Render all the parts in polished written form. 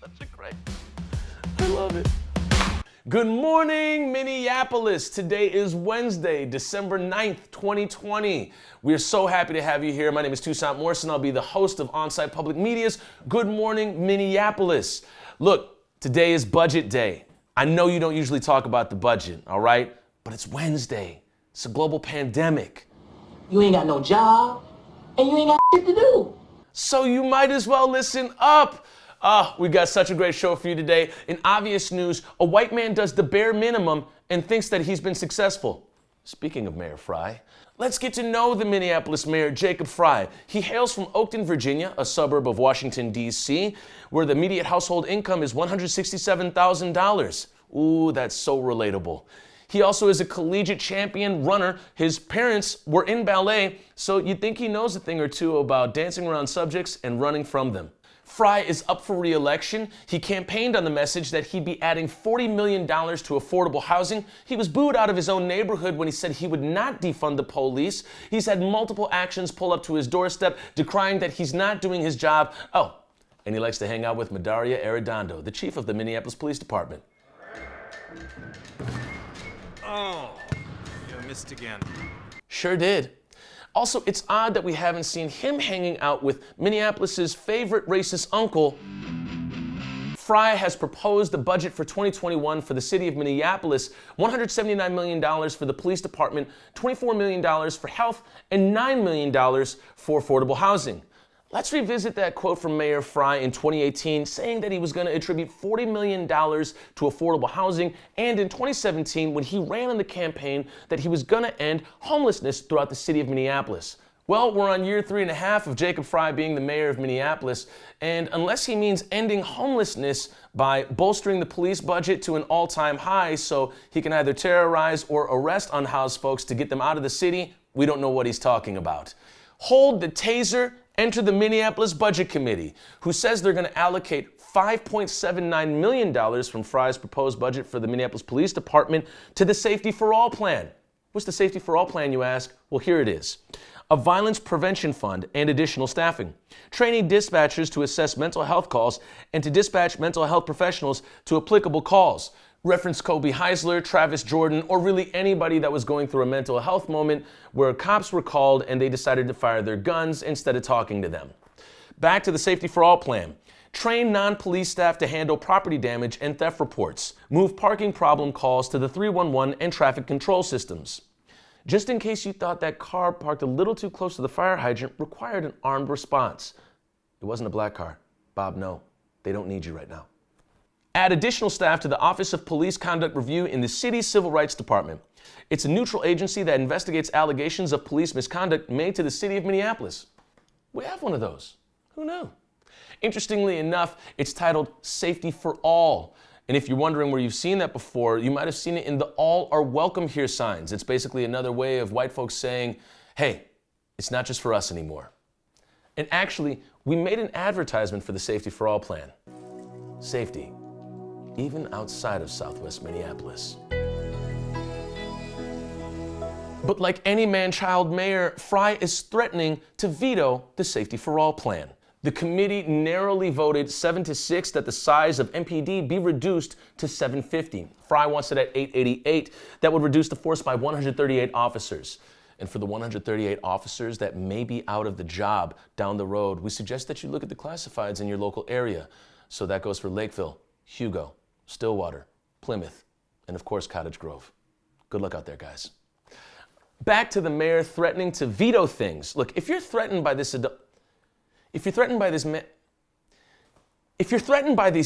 Such a great, I love it. Good morning, Minneapolis. Today is Wednesday, December 9th, 2020. We are so happy to have you here. My name is Toussaint Morrison. I'll be the host of OnSitePublicMedia's Good Morning, Minneapolis. Look, today is budget day. I know you don't usually talk about the budget, all right? But it's Wednesday. It's a global pandemic. You ain't got no job, and you ain't got shit to do. So you might as well listen up. We got such a great show for you today. In obvious news, a white man does the bare minimum and thinks that he's been successful. Speaking of Mayor Frye, let's get to know the Minneapolis Mayor, Jacob Frye. He hails from Oakton, Virginia, a suburb of Washington, D.C., where the median household income is $167,000. Ooh, that's so relatable. He also is a collegiate champion runner. His parents were in ballet, so you'd think he knows a thing or two about dancing around subjects and running from them. Frye is up for re-election. He campaigned on the message that he'd be adding $40 million to affordable housing. He was booed out of his own neighborhood when he said he would not defund the police. He's had multiple actions pull up to his doorstep, decrying that he's not doing his job. Oh, and he likes to hang out with Madaria Arredondo, the chief of the Minneapolis Police Department. Oh, you missed again. Sure did. Also, it's odd that we haven't seen him hanging out with Minneapolis's favorite racist uncle. Frye has proposed a budget for 2021 for the city of Minneapolis, $179 million for the police department, $24 million for health, and $9 million for affordable housing. Let's revisit that quote from Mayor Frye in 2018 saying that he was going to attribute $40 million to affordable housing, and in 2017 when he ran on the campaign that he was going to end homelessness throughout the city of Minneapolis. Well, we're on year 3.5 of Jacob Frye being the mayor of Minneapolis, and unless he means ending homelessness by bolstering the police budget to an all-time high so he can either terrorize or arrest unhoused folks to get them out of the city, we don't know what he's talking about. Hold the taser. Enter the Minneapolis Budget Committee, who says they're going to allocate $5.79 million from Frye's proposed budget for the Minneapolis Police Department to the Safety for All plan. What's the Safety for All plan, you ask? Well, here it is. A violence prevention fund and additional staffing, training dispatchers to assess mental health calls and to dispatch mental health professionals to applicable calls. Reference Kobe Heisler, Travis Jordan, or really anybody that was going through a mental health moment where cops were called and they decided to fire their guns instead of talking to them. Back to the Safety for All plan. Train non-police staff to handle property damage and theft reports. Move parking problem calls to the 311 and traffic control systems. Just in case you thought that car parked a little too close to the fire hydrant required an armed response. It wasn't a black car. Bob, no. They don't need you right now. Add additional staff to the Office of Police Conduct Review in the city's Civil Rights Department. It's a neutral agency that investigates allegations of police misconduct made to the city of Minneapolis. We have one of those. Who knew? Interestingly enough, it's titled Safety for All. And if you're wondering where you've seen that before, you might have seen it in the All Are Welcome Here signs. It's basically another way of white folks saying, hey, it's not just for us anymore. And actually, we made an advertisement for the Safety for All plan. Safety. Even outside of Southwest Minneapolis. But like any man-child mayor, Frye is threatening to veto the Safety for All plan. The committee narrowly voted 7-6 that the size of MPD be reduced to 750. Frye wants it at 888. That would reduce the force by 138 officers. And for the 138 officers that may be out of the job down the road, we suggest that you look at the classifieds in your local area. So that goes for Lakeville, Hugo, Stillwater, Plymouth, and of course Cottage Grove. Good luck out there, guys. Back to the mayor threatening to veto things. Look, if you're threatened by this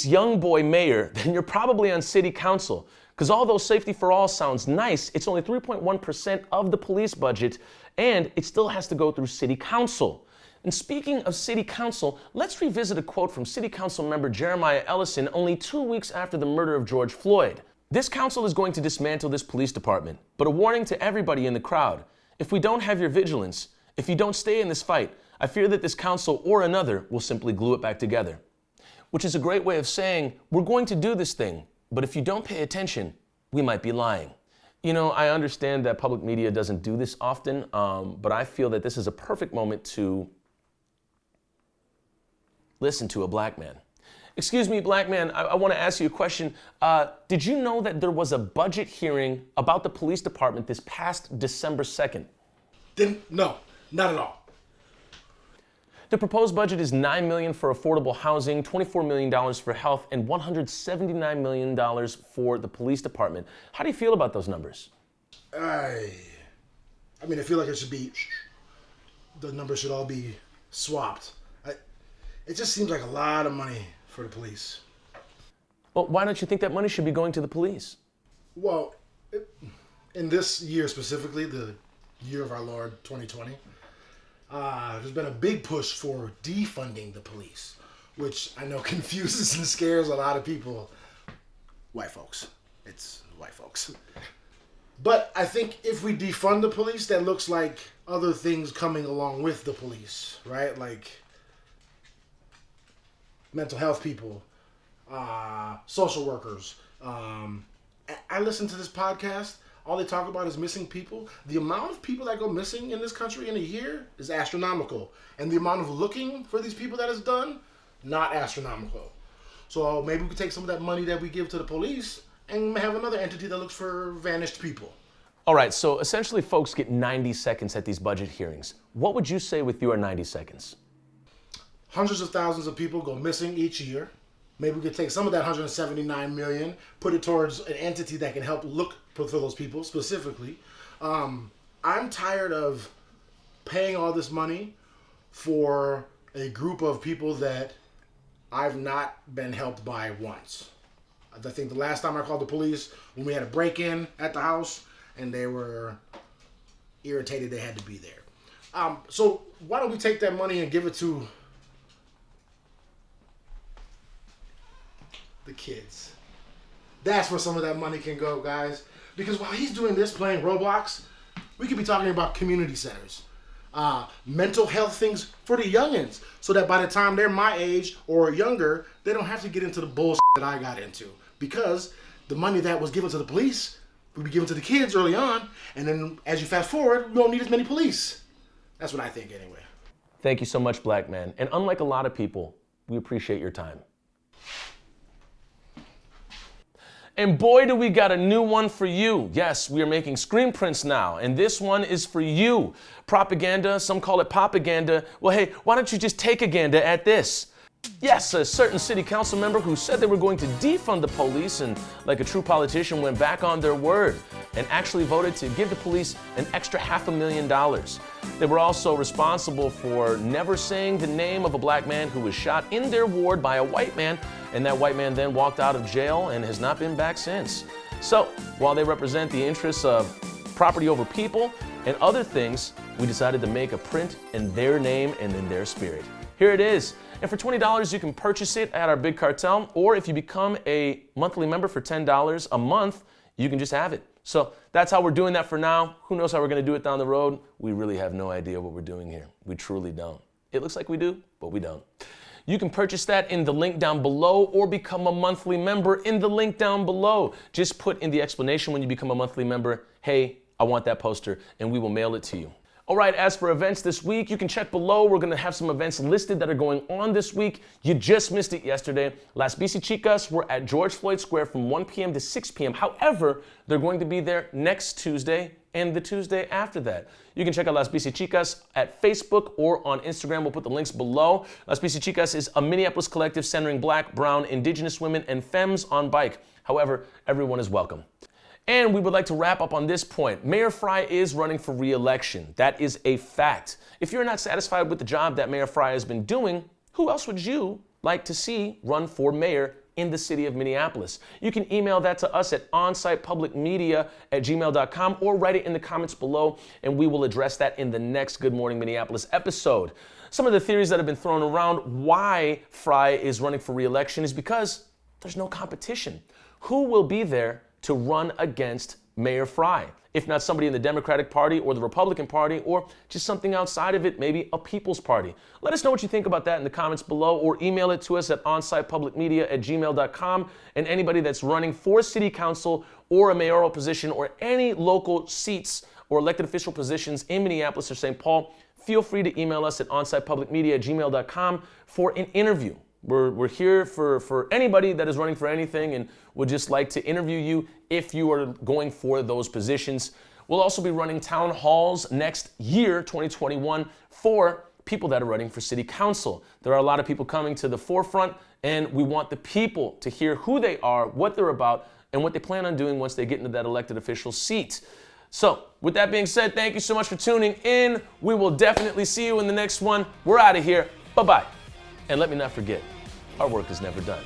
young boy mayor, then you're probably on city council. Because although Safety for All sounds nice, it's only 3.1% of the police budget, and it still has to go through city council. And speaking of city council, let's revisit a quote from city council member Jeremiah Ellison only 2 weeks after the murder of George Floyd. This council is going to dismantle this police department, but a warning to everybody in the crowd. If we don't have your vigilance, if you don't stay in this fight, I fear that this council or another will simply glue it back together. Which is a great way of saying, we're going to do this thing, but if you don't pay attention, we might be lying. You know, I understand that public media doesn't do this often, but I feel that this is a perfect moment to listen to a black man. Excuse me, black man, I want to ask you a question. Did you know that there was a budget hearing about the police department this past December 2nd? No, not at all. The proposed budget is $9 million for affordable housing, $24 million for health, and $179 million for the police department. How do you feel about those numbers? I feel like the numbers should all be swapped. It just seems like a lot of money for the police. Well, why don't you think that money should be going to the police? Well, in this year specifically, the year of our Lord 2020, there's been a big push for defunding the police, which I know confuses and scares a lot of people. White folks. It's white folks. But I think if we defund the police, that looks like other things coming along with the police, right? Like mental health people, social workers. I listen to this podcast. All they talk about is missing people. The amount of people that go missing in this country in a year is astronomical. And the amount of looking for these people that is done, not astronomical. So maybe we could take some of that money that we give to the police and have another entity that looks for vanished people. All right, so essentially folks get 90 seconds at these budget hearings. What would you say with your 90 seconds? Hundreds of thousands of people go missing each year. Maybe we could take some of that 179 million, put it towards an entity that can help look for those people specifically. I'm tired of paying all this money for a group of people that I've not been helped by once. I think the last time I called the police, when we had a break-in at the house, and they were irritated they had to be there. So why don't we take that money and give it to the kids? That's where some of that money can go, guys. Because while he's doing this, playing Roblox, we could be talking about community centers, mental health things for the youngins, so that by the time they're my age or younger, they don't have to get into the bullshit that I got into. Because the money that was given to the police would be given to the kids early on, and then as you fast forward, we don't need as many police. That's what I think anyway. Thank you so much, black man. And unlike a lot of people, we appreciate your time. And boy, do we got a new one for you. Yes, we are making screen prints now, and this one is for you. Propaganda, some call it popaganda. Well, hey, why don't you just take a gander at this? Yes, a certain city council member who said they were going to defund the police and, like a true politician, went back on their word and actually voted to give the police an extra $500,000. They were also responsible for never saying the name of a black man who was shot in their ward by a white man, and that white man then walked out of jail and has not been back since. So, while they represent the interests of property over people and other things, we decided to make a print in their name and in their spirit. Here it is. And for $20, you can purchase it at our Big Cartel, or if you become a monthly member for $10 a month, you can just have it. So that's how we're doing that for now. Who knows how we're going to do it down the road? We really have no idea what we're doing here. We truly don't. It looks like we do, but we don't. You can purchase that in the link down below or become a monthly member in the link down below. Just put in the explanation when you become a monthly member, hey, I want that poster, and we will mail it to you. All right, as for events this week, you can check below. We're going to have some events listed that are going on this week. You just missed it yesterday. Las Bicicicas were at George Floyd Square from 1 p.m. to 6 p.m. However, they're going to be there next Tuesday and the Tuesday after that. You can check out Las Bicicicas at Facebook or on Instagram. We'll put the links below. Las Bicicicas is a Minneapolis collective centering Black, Brown, Indigenous women, and femmes on bike. However, everyone is welcome. And we would like to wrap up on this point. Mayor Frye is running for re-election. That is a fact. If you're not satisfied with the job that Mayor Frye has been doing, who else would you like to see run for mayor in the city of Minneapolis? You can email that to us at OnSitePublicMedia@gmail.com or write it in the comments below, and we will address that in the next Good Morning Minneapolis episode. Some of the theories that have been thrown around why Frye is running for re-election is because there's no competition. Who will be there to run against Mayor Frye? If not somebody in the Democratic Party or the Republican Party, or just something outside of it, maybe a People's Party. Let us know what you think about that in the comments below, or email it to us at OnSitePublicMedia@gmail.com. And anybody that's running for city council or a mayoral position or any local seats or elected official positions in Minneapolis or St. Paul, feel free to email us at OnSitePublicMedia@gmail.com for an interview. We're here for anybody that is running for anything, and would just like to interview you if you are going for those positions. We'll also be running town halls next year, 2021, for people that are running for city council. There are a lot of people coming to the forefront, and we want the people to hear who they are, what they're about, and what they plan on doing once they get into that elected official seat. So, with that being said, thank you so much for tuning in. We will definitely see you in the next one. We're out of here. Bye-bye. And let me not forget, our work is never done.